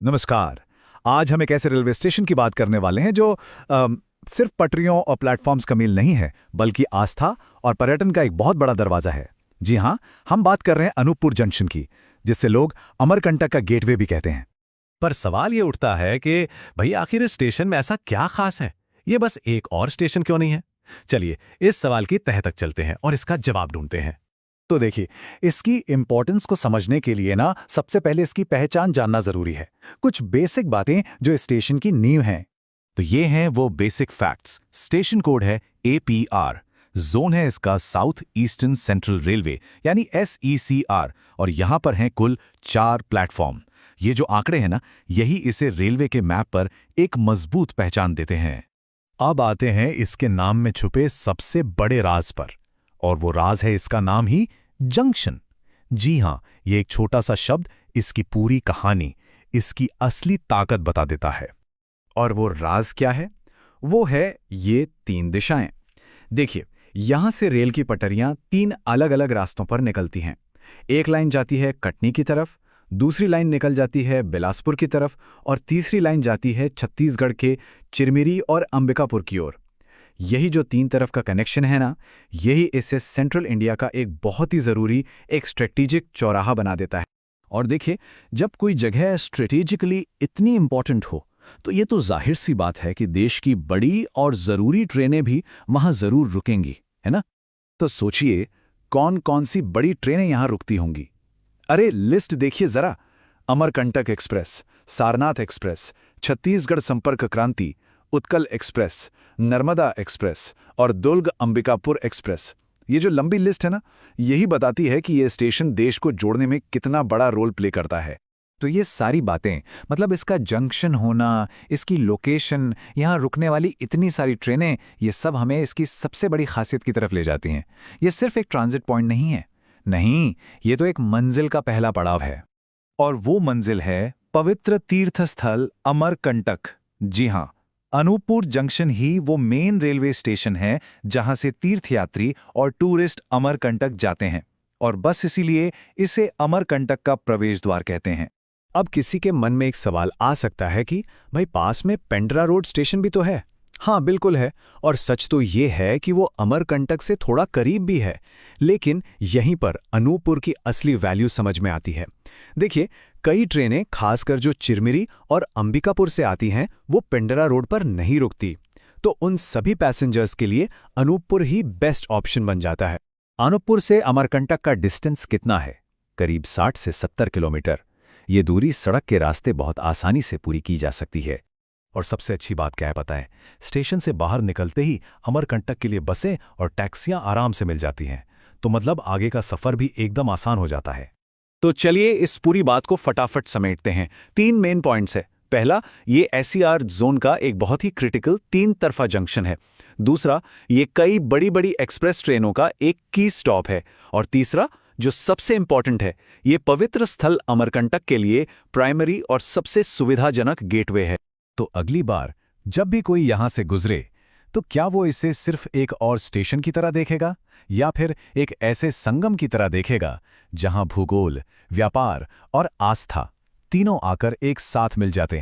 नमस्कार। आज हम एक ऐसे रेलवे स्टेशन की बात करने वाले हैं जो सिर्फ पटरियों और प्लेटफॉर्म्स का मेल नहीं है, बल्कि आस्था और पर्यटन का एक बहुत बड़ा दरवाजा है। जी हाँ, हम बात कर रहे हैं अनूपपुर जंक्शन की, जिससे लोग अमरकंटक का गेटवे भी कहते हैं। पर सवाल ये उठता है कि भाई आखिर इस स्टेशन में ऐसा क्या खास है? ये बस एक और स्टेशन क्यों नहीं है? चलिए इस सवाल की तह तक चलते हैं और इसका जवाब ढूंढते हैं। तो देखिए, इसकी इंपॉर्टेंस को समझने के लिए ना सबसे पहले इसकी पहचान जानना जरूरी है। कुछ बेसिक बातें जो इस स्टेशन की नींव हैं। तो ये हैं वो बेसिक फैक्ट्स। स्टेशन कोड है APR। जोन है इसका साउथ ईस्टर्न सेंट्रल रेलवे यानी SECR, और यहाँ पर हैं कुल 4 प्लेटफॉर्म। ये जो आंकड़े हैं ना, यही इसे रेलवे के मैप पर एक मजबूत पहचान देते हैं। अब आते हैं इसके नाम में छुपे सबसे बड़े राज पर, और वो राज है इसका नाम ही जंक्शन। जी हाँ, ये एक छोटा सा शब्द इसकी पूरी कहानी, इसकी असली ताकत बता देता है। और वो राज क्या है? वो है ये 3 दिशाएं। देखिए, यहां से रेल की पटरियां 3 अलग-अलग रास्तों पर निकलती हैं। एक लाइन जाती है कटनी की तरफ, दूसरी लाइन निकल जाती है बिलासपुर की तरफ, और तीसरी लाइन जाती है छत्तीसगढ़ के चिरमिरी और अंबिकापुर की ओर। यही जो 3 तरफ का कनेक्शन है ना, यही इसे सेंट्रल इंडिया का एक बहुत ही ज़रूरी, एक स्ट्रेटेजिक चौराहा बना देता है। और देखिए, जब कोई जगह स्ट्रेटेजिकली इतनी इंपॉर्टेंट हो, तो ये तो जाहिर सी बात है कि देश की बड़ी और ज़रूरी ट्रेनें भी वहाँ ज़रूर रुकेंगी, है ना? तो सोचिए, कौन कौन सी बड़ी ट्रेनें यहाँ रुकती होंगी। अरे लिस्ट देखिए ज़रा। अमरकंटक एक्सप्रेस, सारनाथ एक्सप्रेस, छत्तीसगढ़ संपर्क क्रांति, उत्कल एक्सप्रेस, नर्मदा एक्सप्रेस और दुर्ग अंबिकापुर एक्सप्रेस। ये जो लंबी लिस्ट है ना, यही बताती है कि ये स्टेशन देश को जोड़ने में कितना बड़ा रोल प्ले करता है। तो ये सारी बातें, मतलब इसका जंक्शन होना, इसकी लोकेशन, यहाँ रुकने वाली इतनी सारी ट्रेनें, ये सब हमें इसकी सबसे बड़ी खासियत की तरफ ले जाती हैं। ये सिर्फ एक ट्रांजिट पॉइंट नहीं है। नहीं, ये तो एक मंजिल का पहला पड़ाव है। और वो मंजिल है पवित्र तीर्थ स्थल अमरकंटक। जी हाँ, अनूपपुर जंक्शन ही वो मेन रेलवे स्टेशन है जहां से तीर्थयात्री और टूरिस्ट अमरकंटक जाते हैं, और बस इसीलिए इसे अमरकंटक का प्रवेश द्वार कहते हैं। अब किसी के मन में एक सवाल आ सकता है कि भाई पास में पेंड्रा रोड स्टेशन भी तो है। हाँ, बिल्कुल है, और सच तो ये है कि वो अमरकंटक से थोड़ा करीब भी है। लेकिन यहीं पर अनूपपुर की असली वैल्यू समझ में आती है। देखिए, कई ट्रेनें खासकर जो चिरमिरी और अंबिकापुर से आती हैं, वो पेंड्रा रोड पर नहीं रुकती। तो उन सभी पैसेंजर्स के लिए अनूपपुर ही बेस्ट ऑप्शन बन जाता है। अनूपपुर से अमरकंटक का डिस्टेंस कितना है? करीब 60 से 70 किलोमीटर। ये दूरी सड़क के रास्ते बहुत आसानी से पूरी की जा सकती है। और सबसे अच्छी बात क्या है पता है? स्टेशन से बाहर निकलते ही अमरकंटक के लिए बसें और टैक्सियां आराम से मिल जाती हैं। तो मतलब आगे का सफ़र भी एकदम आसान हो जाता है। तो चलिए इस पूरी बात को फटाफट समेटते हैं। 3 मेन पॉइंट्स है। पहला, ये SER जोन का एक बहुत ही क्रिटिकल 3 तरफा जंक्शन है। दूसरा, ये कई बड़ी बड़ी एक्सप्रेस ट्रेनों का एक की स्टॉप है। और तीसरा, जो सबसे इंपॉर्टेंट है, ये पवित्र स्थल अमरकंटक के लिए प्राइमरी और सबसे सुविधाजनक गेटवे है। तो अगली बार जब भी कोई यहां से गुजरे, तो क्या वो इसे सिर्फ एक और स्टेशन की तरह देखेगा, या फिर एक ऐसे संगम की तरह देखेगा जहां भूगोल, व्यापार और आस्था तीनों आकर एक साथ मिल जाते हैं?